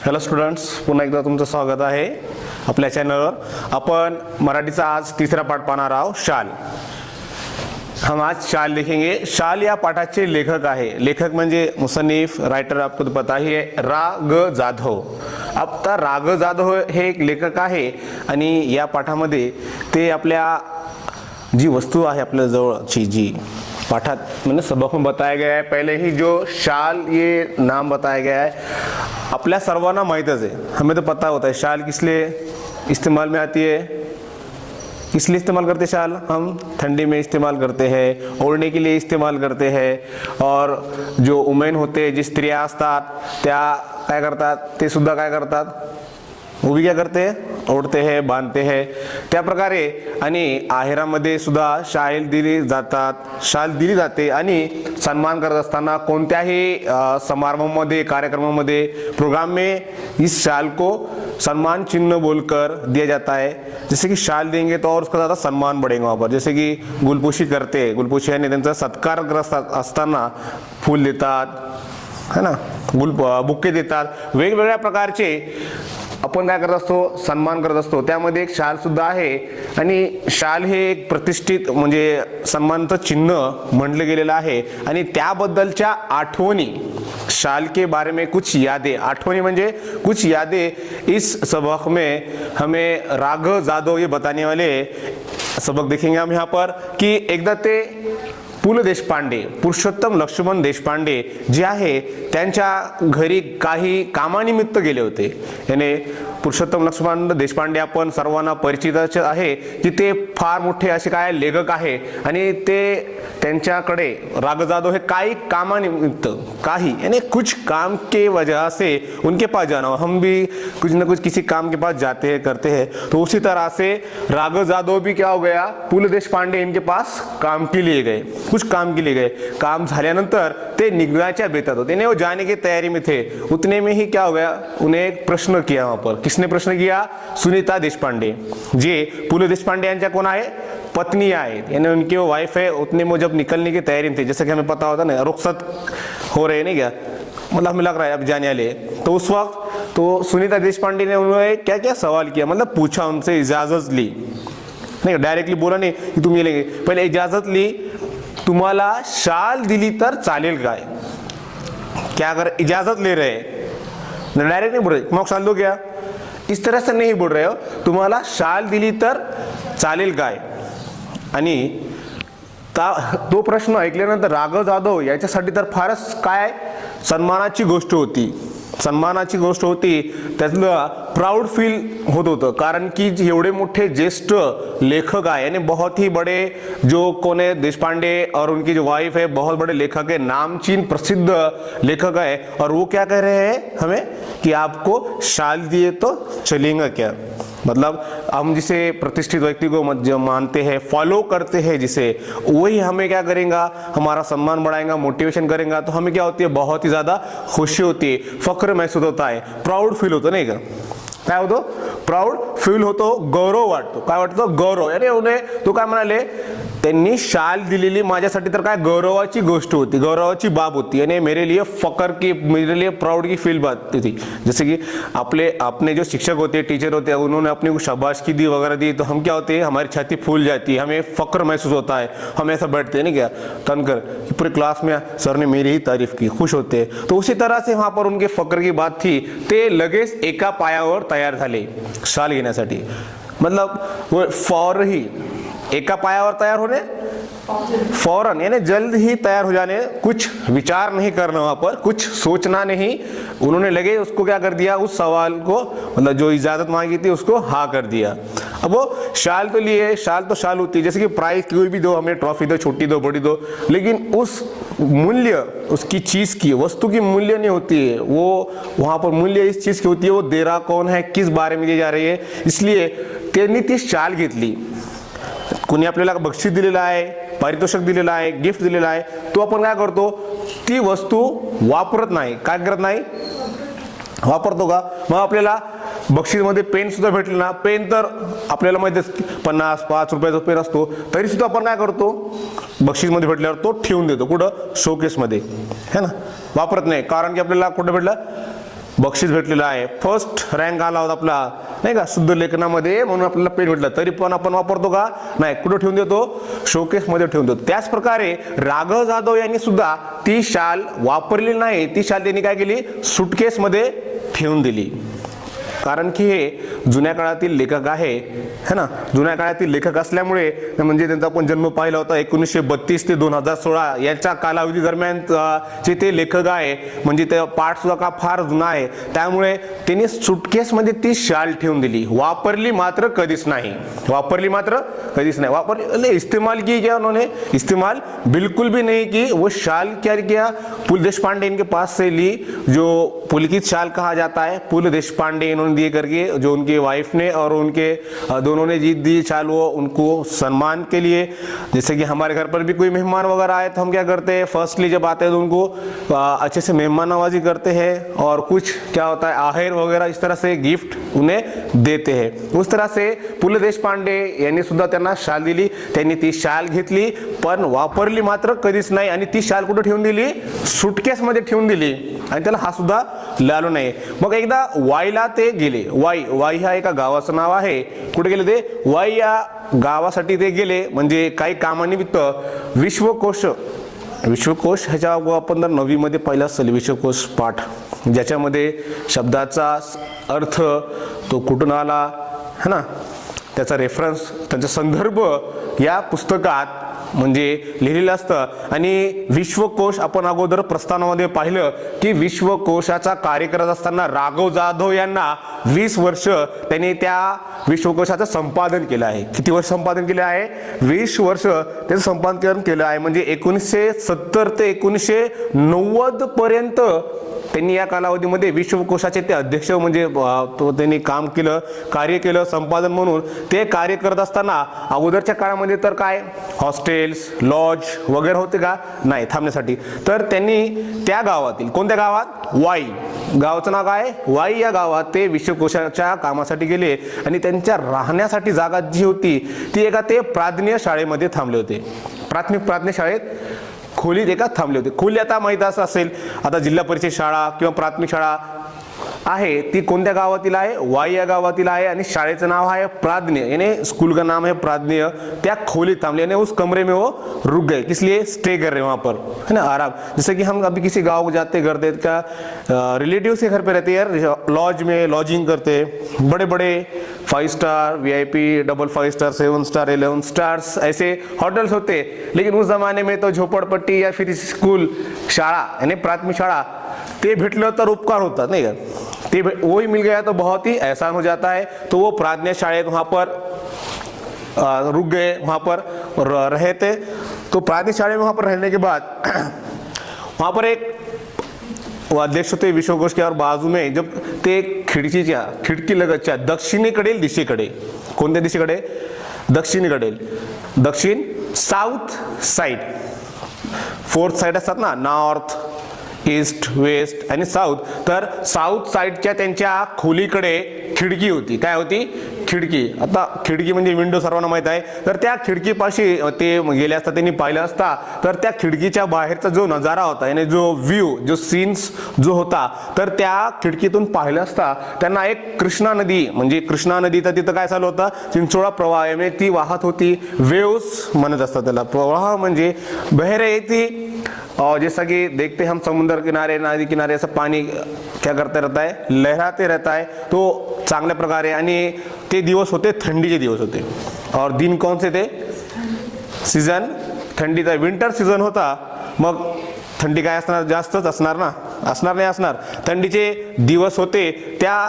Hello students, पुन्हा एकदा तुमचं स्वागत आहे आपल्या चॅनलवर। आपण मराठीचा आज तिसरा पाठ पाहणार आहोत, शाल। हम आज शाल लिखेंगे। शाल या पाठाचे लेखक आहे, लेखक म्हणजे मुसन्निफ, रायटर आपको तो पता ही है, रा ग जाधव। आता रा ग जाधव हे एक लेखक आहे आणि या पाठामध्ये ते आपल्या जी वस्तू आहे आपल्या जवळची जी पाठात मैंने सबक में बताया गया है, पहले ही जो शाल ये नाम बताया गया है अपने सर्वाना माहितच है, हमें तो पता होता है शाल किस लिए इस्तेमाल में आती है, किस लिए इस्तेमाल करते हैं शाल। हम ठंडी में इस्तेमाल करते हैं, ओढ़ने के लिए इस्तेमाल करते हैं। और जो वुमेन होते हैं, जी स्त्रिया असतात त्या काय करतात, ते सुद्धा काय करतात, वो भी क्या करते हैं, ओढते हैं, बांधते हैं। त्या प्रकारे आणि आहेरामध्ये सुद्धा शाल दिली जातात, शाल दिली जाते आणि सन्मान करत असताना कोणत्याही समारंभामध्ये, कार्यक्रमामध्ये, प्रोग्राम में इस शाल को सम्मान चिन्ह बोलकर दिया जाता है। जैसे कि शाल देंगे तो और उसका ज़्यादा सम्मान बढ़ेगा वहाँ पर। जैसे कि गुलपोशी करते, गुलपोशी यानी त्यांचा सत्कार करत असताना फूल देतात, है ना, बुके देतात, वेगवेगळ्या प्रकारचे आपण काय करत असतो, सन्मान करत असतो। त्यामध्ये एक शाल सुद्धा आहे आणि शाल हे एक प्रतिष्ठित म्हणजे सन्मानचं चिन्ह म्हटलं गेलेलं आहे आणि त्याबद्दलच्या आठवणी, शाल के बारे में कुछ यादें, आठवणी म्हणजे कुछ यादें इस सबक में हमें राग जाधव ये बताने वाले सबक देखेंगे हम यहाँ पर। कि एकदा ते पु ल देशपांडे, पुरुषोत्तम लक्ष्मण देशपांडे जे आहे त्यांच्या घरी काही कामानिमित्त गेले होते। याने पुरुषोत्तम लक्ष्मण देशपांडे आपण सर्वांना परिचितच आहे की ते फार मोठे असे काय लेखक आहे आणि ते त्यांच्याकडे राग जाधव हे काही कामानिमित्त, काही यानी कुछ काम के वजह से उनके पास जाना, हम भी कुछ न कुछ किसी काम के पास जाते हैं, करते हैं, तो उसी तरह से राग जाधव भी क्या हो गया, पु ल देशपांडे इनके पास काम के लिए गए, कुछ काम के लिए गए। काम झाल्यानंतर ते निघण्याच्या बेतात होते, वो जाने की तैयारी में थे। उतने में ही क्या हो गया, उन्हें एक प्रश्न किया वहां पर। किसने प्रश्न किया? सुनीता देशपांडे, जे पु ल देशपांडे यांच्या कोण आहे, पत्नी आहे, यानी उनकी वो वाइफ है। उतने में जब निकलने की तैयारी में थे, जैसे कि हमें पता होता ना, रुखसत हो रहे नहीं क्या, मतलब हमें लग रहा है अब जाने वाले, तो उस वक्त तो सुनीता देशपांडे ने उन्होंने क्या क्या सवाल किया, मतलब पूछा उनसे, इजाजत ली, नहीं डायरेक्टली बोला नहीं कि तुम ये लेंगे, पहले इजाजत ली, तुम्हाला शाल दिली तर चालेल काय, क्या अगर इजाजत ले रहे हैं, डायरेक्ट नहीं बोल रहे मग शाल दो क्या, इस तरह से नहीं बोल रहे हो, तुम्हाला शाल दिली तर चालेल काय। आणि तो प्रश्न ऐकल्यानंतर राग जाधव याच्यासाठी तर फारच काय सन्मानाची गोष्ट होती, सन्मानाची गोष्ट होती, त्यातलं प्राउड फील होत होतं। कारण की एवढे मोठे ज्येष्ठ लेखक आहे यानी बहुत ही बड़े जो कोने देशपांडे और उनकी जो वाइफ है बहुत बड़े लेखक है, नामचीन प्रसिद्ध लेखक है, और वो क्या कह रहे हैं हमें कि आपको शाल दिए तो चलेगा क्या, मतलब हम जिसे प्रतिष्ठित व्यक्ति को जो मानते हैं, फॉलो करते हैं जिसे, वही हमें क्या करेगा, हमारा सम्मान बढ़ाएगा, मोटिवेशन करेगा, तो हमें क्या होती है, बहुत ही ज्यादा खुशी होती है, फख्र महसूस होता है, प्राउड फील होतं नाही का, काय होतो, प्राउड फील होतो, गौरव वाटतो, काय वाटतो, गौरव। यानी उन्हें तो काय म्हणाले, त्यांनी शाल दिलेली माझ्यासाठी तर काय गौरवाची गोष्ट होती, गौरवाची बाब होती, यानी मेरे लिए फकर की, मेरे लिए प्राउड की फील बात थी। जैसे कि अपने जो शिक्षक होते, टीचर होते, उन्होंने अपने को शाबाशी दी वगैरह दी, तो हम क्या होते हैं, हमारी छाती फूल जाती है, हमें फक्र महसूस होता है, हम ऐसा बैठते हैं नहीं क्या तनकर, पूरे क्लास में सर ने मेरी ही तारीफ की, खुश होते। तो उसी तरह से वहां पर उनके फक्र की बात थी, ते लगेच एका पायावर तयार झाले शाल घेण्यासाठी, मतलब वो फौर ही एका पायावर तैयार होने, फौरन यानी जल्द ही तैयार हो जाने, कुछ विचार नहीं करना वहां पर, कुछ सोचना नहीं, उन्होंने लगे उसको क्या कर दिया, उस सवाल को, मतलब जो इजाजत मांगी थी उसको हाँ कर दिया। अब वो शाल तो लिए, शाल तो शाल होती है, जैसे कि प्राइज कोई भी दो, हमें ट्रॉफी दो, छोटी दो, बड़ी दो, लेकिन उस मूल्य, उसकी चीज की, वस्तु की मूल्य नहीं होती है, वो वहां पर मूल्य इस चीज की होती है, वो दे रहा कौन है, किस बारे में दी जा रही है। इसलिए त्यांनी ती शाल घेतली, कुणी आपल्याला बक्षीस दिलेला आहे, पारितोषिक दिलेला आहे, गिफ्ट दिलेला आहे, तो आपण काय करतो, ती वस्तू वापरत नाही, काय करत नाही, वापरतो का। मग आपल्याला बक्षीसमध्ये पेन सुद्धा भेटले ना, पेन तर आपल्याला माहिती आहे 50-5 रुपयाचा पेन असतो, तरी सुद्धा आपण काय करतो, बक्षीसमध्ये भेटल्यावर तो ठेवून देतो, कुठं, शोकेसमध्ये, है ना, वापरत नाही, कारण की आपल्याला कुठं भेटलं, बक्षीस भेटलेलं आहे, फर्स्ट रँक आला होता आपला नाही का शुद्ध लेखनामध्ये, म्हणून आपल्याला पेन भेटलं. तरी पण आपण वापरतो का? नाही. कुठं ठेवून देतो? शोकेस मध्ये ठेवून देतो. त्याच प्रकारे राघव जाधव यांनी सुद्धा ती शाल वापरली नाही, ती शाल त्यांनी काय केली? सुटकेस मध्ये ठेवून दिली. कारण की हे जुन्या काळातील लेखक आहे है ना, जुन्या काळातील लेखक असल्यामुळे म्हणजे त्यांचा पण जन्म पाहिला होता 1932 ते 2016 यांच्या कालावधी दरम्यान जे ते लेखक आहे, म्हणजे ते पाठ सुद्धा का फार जुना आहे, त्यामुळे त्यांनी सुटकेस मध्ये ती शाल ठेवून दिली. वापरली मात्र कधीच नाही, वापरली मात्र कधीच नाही. वापरली इस्तेमाल की क्या उन्होंने? इस्तेमाल बिल्कुल भी नहीं की. वो शाल क्या किया? पुल देशपांडे इनके पास से ली, जो पुलकित शाल कहा जाता है. पुल देशपांडे इन्होंने दिए करके, जो उनकी वाइफ ने और उनके दोनों ने जीत दी शाल, वो उनको सम्मान के लिए. जैसे कि हमारे घर पर भी कोई मेहमान वगैरह आए तो हम क्या करते हैं, फर्स्टली जब आते हैं तो उनको अच्छे से मेहमान नवाजी करते हैं और कुछ क्या होता है आहेर वगैरह इस तरह से गिफ्ट उन्हें देते हैं. उस तरह से पु ल देशपांडे यांनी सुद्धा त्यांना शाल दिली. त्यांनी ती शाल घेतली पण वापरली मात्र कधीच नाही. आणि ती शाल कुठे ठेवून दिली? सुटकेस मध्ये ठेवून दिली आणि त्याला हा सुद्धा लालो नाही. मग एकदा वाईला ते गेले. वाई हा एका गावाचं नाव आहे. कुठे गेले ते? वाई या गावासाठी ते गेले, म्हणजे काही कामानिमित्त. विश्वकोश ह्याच्या आपण जर 9वी मध्ये पाहिलं असेल विश्वकोश पाठ, ज्याच्यामध्ये शब्दाचा अर्थ तो कुठून आला है ना, त्याचा रेफरन्स, त्याचा संदर्भ या पुस्तकात म्हणजे लिहिलेलं असतं. आणि विश्वकोश आपण अगोदर प्रस्थानामध्ये पाहिलं की विश्वकोशाचा कार्य करत असताना राघव जाधव यांना 20 वर्ष त्यांनी त्या विश्वकोशाचं संपादन केलं आहे. किती वर्ष संपादन केले आहे? 20 वर्ष त्याचं संपादन केलं आहे. म्हणजे 1970 ते 1990 पर्यंत त्यांनी या कालावधीमध्ये विश्वकोशाचे ते अध्यक्ष म्हणजे त्यांनी काम केलं, कार्य केलं संपादन म्हणून. ते कार्य करत असताना अगोदरच्या काळामध्ये तर काय हॉस्टेल्स, लॉज वगैरे होते का? नाही, थांबण्यासाठी. तर त्यांनी त्या गावातील, कोणत्या गावात? वाई गावाचं नाव काय? वाई या गावात ते विश्वकोशाच्या कामासाठी गेले आणि त्यांच्या राहण्यासाठी जागा जी होती ती एका ते प्राज्ञ शाळेमध्ये थांबले होते. प्राथमिक शाळेत खोलीत एका थांबले होते. खोली आता माहित असं असेल, आता जिल्हा परिषद शाळा किंवा प्राथमिक शाळा आहे ती कोणत्या गावातील आहे? वाई या गावातील आहे. आणि शाळेचं नाव आहे प्राज्ञ, यानी स्कूल का नाम है प्राज्ञ. त्या खोलीत थांबले यानी उस कमरे में वो रुक गए. किस लिए? स्टे कर रहे वहां पर है ना, आराम. जैसे कि हम अभी किसी गांव जाते करते का रिलेटिव्स के घर पे रहते यार, लॉज में लॉजिंग करते, बड़े बड़े 5 star VIP, double 5 star, 7 star, 11 stars ऐसे होटल्स होते. लेकिन उस जमाने में तो झोपड़पट्टी या फिर स्कूल शाळा यानी प्राथमिक शाळा ते भेटलं तर उपकार होता नहीं का, ते वही मिल गया तो बहुत ही एहसान हो जाता है. तो वो प्राज्ञ शायद वहां पर रुक गए, वहां पर रहे थे. तो प्राज्ञ शाळेत वहां पर रहने के बाद वहां पर एक अध्यक्ष होते विश्वकोश के, और बाजू में जब ते खिडकी लगतच्या दक्षिणेकडील दिशेकडे, कोणत्या दिशेकडे? दक्षिणेकडील, दक्षिण साऊथ साइड. 4 साइड असतात ना, नॉर्थ, ईस्ट, वेस्ट आणि साऊथ. तर साऊथ साइडच्या त्यांच्या खोलीकडे खिडकी होती. काय होती? खिडकी. आता खिडकी म्हणजे विंडो सर्वांना माहित आहे. तर त्या खिडकीपाशी ते गेले असता, त्यांनी पाहिलं असता तर त्या खिडकीच्या बाहेरचा जो नजारा होता यानी जो व्ह्यू, जो सीन्स जो होता, तर त्या खिडकीतून पाहिलं असता त्यांना एक कृष्णा नदी, म्हणजे कृष्णा नदी तर तिथं काय चालू होता? चिंचोळा प्रवाह यानी ती वाहत होती. वेव्स म्हणत असतात त्याला. प्रवाह म्हणजे बह रही थी. और जैसा कि देखते हम समुद्र किनारे, नदी किनारे ऐसा पानी क्या करता रहता है? लहराते रहता है. तो चांगल्या प्रकारे. आणि ते दिवस होते थंडीचे दिवस होते. और दिन कौन से थे? सीजन थंडीचा, विंटर सीजन होता. मग थंडी काय असणार? जास्तच असणार ना, असणार नाही असणार. थंडीचे दिवस होते. त्या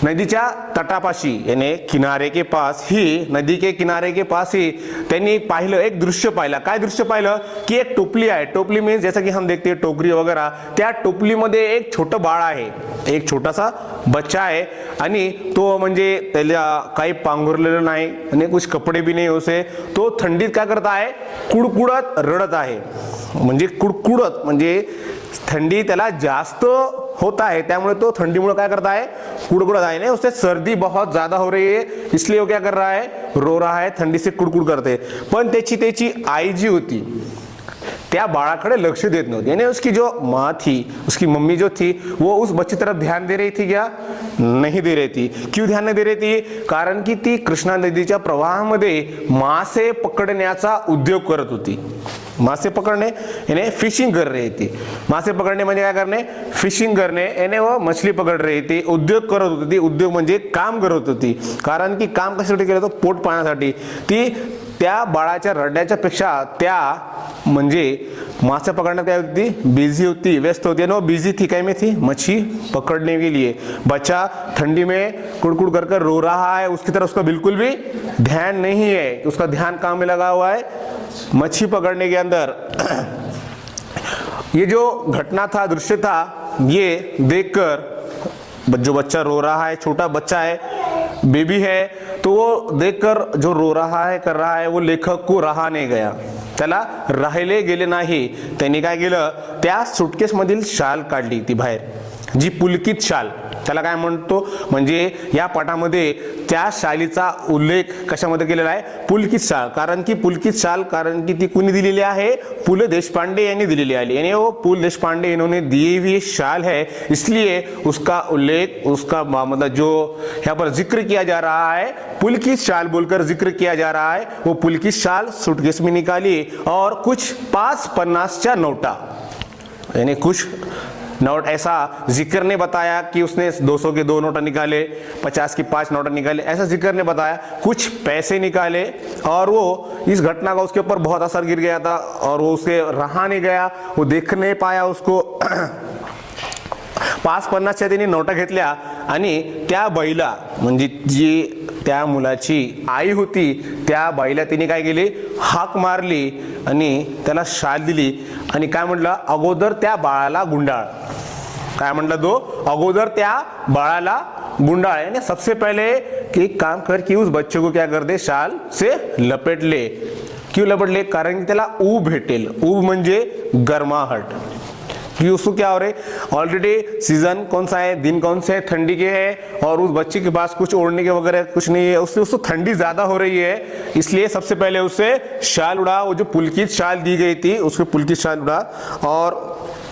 नदीच्या तटापाशी यानी किनारे के पास ही, नदी के किनारे के पास ही त्यांनी पाहिलं, एक दृश्य पाहिलं. काय दृश्य पाहिलं? की एक टोपली आहे. टोपली मीन्स जैसा की हम देखते हैं टोकरी वगैरह. त्या टोपलीमध्ये एक छोटं बाळ आहे, एक छोटासा बच्चा आहे. आणि तो म्हणजे त्याला काही पांघरलेलं नाही आणि कुछ कपडे भी नाही उसे. तो थंडीत काय करत आहे? कुडकुडत रडत आहे. म्हणजे कुडकुडत म्हणजे थंडी त्याला जास्त होता है, त्यामुळे तो ठंडीमुळे काय करता है? कुड़कुड़ है ना, उससे सर्दी बहुत ज्यादा हो रही है, इसलिए वो क्या कर रहा है? रो रहा है, थंडी से कुड़कुड़ करते. पण त्याची आई जी होती त्या बाळाकडे लक्ष देत नव्हती, यानी उसकी जो माँ थी, उसकी मम्मी जो थी, वो उस बच्चे तरफ ध्यान दे रही थी क्या? नहीं दे रही थी. क्यों ध्यान नहीं दे रही थी? कारण की ती कृष्णा नदीच्या प्रवाहामध्ये मासे पकडण्याचा उद्योग करत होती. मासे पकड़ने यानी फिशिंग कर रही थी. मासे पकड़ने म्हणजे काय करणे? फिशिंग करणे, यानी वो मछली पकड़ रही थी, उद्योग करत होती. उद्योग म्हणजे काम करत होती. कारण की काम कशासाठी केलं होतं? पोट पाण्यासाठी. ती त्या बाळाच्या रडण्याच्या पेक्षा त्या म्हणजे मासे पकड़ने क्या होती? बिजी होती, व्यस्त होती. नो बिजी थी, काय में थी? मच्छी पकड़ने के लिए. बच्चा ठंडी में कुड़कुड़ कर कर रो रहा है, उसकी तरफ उसका बिल्कुल भी ध्यान नहीं है. उसका ध्यान काम में लगा हुआ है मच्छी पकड़ने के अंदर. ये जो घटना था, दृश्य था, ये देखकर जो बच्चा रो रहा है, छोटा बच्चा है, बेबी है, तो वो देखकर जो रो रहा है, कर रहा है, वो लेखक को रहा नाही गया, त्याला राहिले गेले नाही. त्यांनी काय केलं? त्या सुटकेस मधील शाल काढली ती बाहेर, जी पुलकित शाल, त्याला काय म्हणतो? म्हणजे या पाठामध्ये त्या शालीचा उल्लेख कशामध्ये केलेला आहे? पुलकित शाल. कारण की पुलकित शाल, कारण की ती कुणी दिलेली आहे? पु ल देशपांडे यांनी दिलेली आहे. यानी वो पु ल देशपांडे इन्होंने दी हुई शाल है, इसलिए उसका उल्लेख, उसका मतलब जो यहाँ पर जिक्र किया जा रहा है, पुलकित शाल बोलकर जिक्र किया जा रहा है. वो पुलकित शाल सूटकेस में निकाली और कुछ 5-50 नोटा, यानी कुछ नोट, ऐसा जिक्र ने बताया कि उसने 200 के 2 नोट निकाले, 50 की 5 नोट निकाले, ऐसा जिक्र ने बताया. कुछ पैसे निकाले और वो इस घटना का उसके ऊपर बहुत असर गिर गया था और वो उसे रहा नहीं गया, वो देख नहीं पाया उसको. 5-50च्या त्यांनी नोटा घेतल्या आणि त्या बाईला, म्हणजे जी त्या मुलाची आई होती, त्या बाईला तिने काय केली? हाक मारली आणि त्याला शाल दिली आणि काय म्हटलं? अगोदर त्या बाळाला गुंडाळ. काय म्हटलं तो? अगोदर त्या बाळाला गुंडाळ. यानी सबसे पहले कि काम कर कि उस बच्चे को क्या कर दे? शाल से लपेट ले. क्यों लपेट ले? कारण की त्याला ऊब भेटेल. ऊब म्हणजे गरमाहट, कि उसको क्या हो रहे? ऑलरेडी सीजन कौन सा है, दिन कौन से है? ठंडी के है, और उस बच्चे के पास कुछ ओढ़ने के वगैरह कुछ नहीं है, उसको ठंडी ज्यादा हो रही है, इसलिए सबसे पहले उसे शाल उड़ा. वो जो पुलकित शाल दी गई थी, उसको पुलकित शाल उड़ा और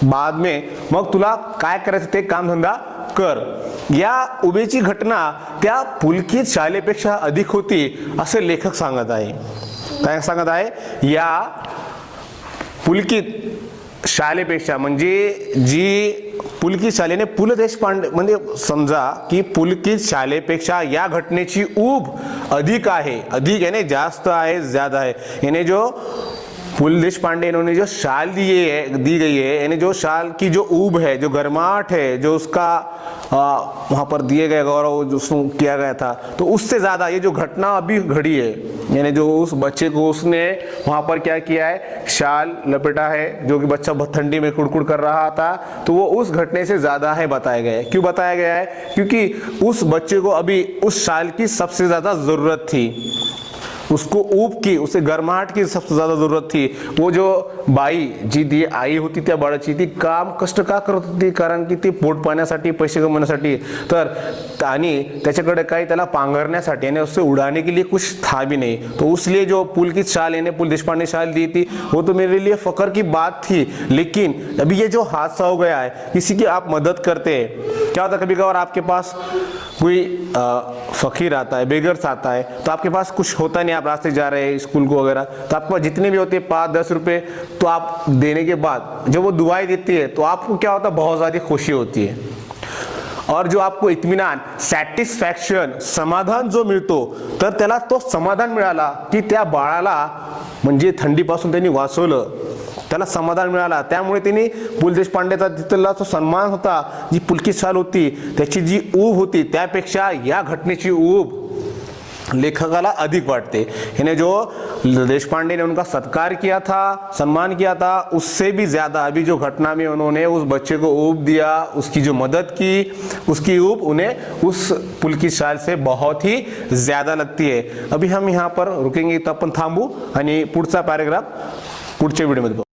बाद में मग तुला काय करायचं ते काम धंदा कर. या उभेची घटना त्या पुलकित शालेपेक्षा अधिक होती असे लेखक सांगत आहे. काय सांगत आहे? या पुलकित शालेपेक्षा, म्हणजे जी पुलकित शालेने पु ल देशपांडे, म्हणजे समजा की पुलकित शालेपेक्षा या घटनेची ऊब अधिक आहे. अधिक यानी जास्त आहे, ज्यादा है. यानी जो पु ल देशपांडे इन्होंने जो शाल दी गई है, यानी जो शाल की जो ऊब है, जो गर्माहट है, जो उसका वहां पर दिए गए गौरव जो किया गया था, तो उससे ज्यादा ये जो घटना अभी घड़ी है, यानी जो उस बच्चे को उसने वहां पर क्या किया है? शाल लपेटा है, जो कि बच्चा बहुत ठंडी में कुड़कुड़ कर रहा था, तो वो उस घटने से ज्यादा है बताया गया है. क्यों बताया गया है? क्योंकि उस बच्चे को अभी उस शाल की सबसे ज्यादा जरूरत थी, उसको ऊब की, उसे गर्माहट की सबसे ज्यादा जरूरत थी. वो जो बाई जी ती आई होती त्या बाळाची, ती काम कष्ट का करत होती? कारण की ती पोट पाण्यासाठी, पैसे कमवण्यासाठी, तर आणि त्याच्याकडे काही त्याला पांघरण्यासाठी, यानी उससे उड़ाने के लिए कुछ था भी नहीं. तो उसलिए जो पुलकित शाल, यानी पु ल देशपांडे शाल दी थी, वो तो मेरे लिए फख्र की बात थी. लेकिन अभी ये जो हादसा हो गया है, किसी की आप मदद करते हैं, क्या होता है कभी कभार आपके पास कोई फकीर आता है, बेगर्स आता है, तो आपके पास कुछ होता नहीं, आप रास्ते जा रहे हैं स्कूल को वगैरह, तो आपके पास जितने भी होते हैं 5-10 रुपए, तो आप देने के बाद जब वो दुआएं देती है तो आपको क्या होता है? बहुत ज्यादा खुशी होती है. और जो आपको इत्मीनान, सॅटिस्फॅक्शन, समाधान जो मिळतो, तर त्याला तो समाधान मिळाला की त्या बाळाला म्हणजे थंडीपासून त्यांनी वाचवलं, त्याला समाधान मिळाला. त्यामुळे त्यांनी पु ल देशपांडेचा तिथला जो सन्मान होता, जी पुलकित शाल होती, त्याची जी ऊब होती, त्यापेक्षा या घटनेची ऊब लेखकाला अधिक वाटते. इन्हें जो देशपांडे ने उनका सत्कार किया था, सम्मान किया था, उससे भी ज्यादा अभी जो घटना में उन्होंने उस बच्चे को ऊब दिया, उसकी जो मदद की, उसकी ऊब उन्हें उस पुलकित शाल से बहुत ही ज्यादा लगती है. अभी हम यहाँ पर रुकेंगे, तो आपण थांबू आणि पुढचा पॅराग्राफ पुढच्या व्हिडिओमध्ये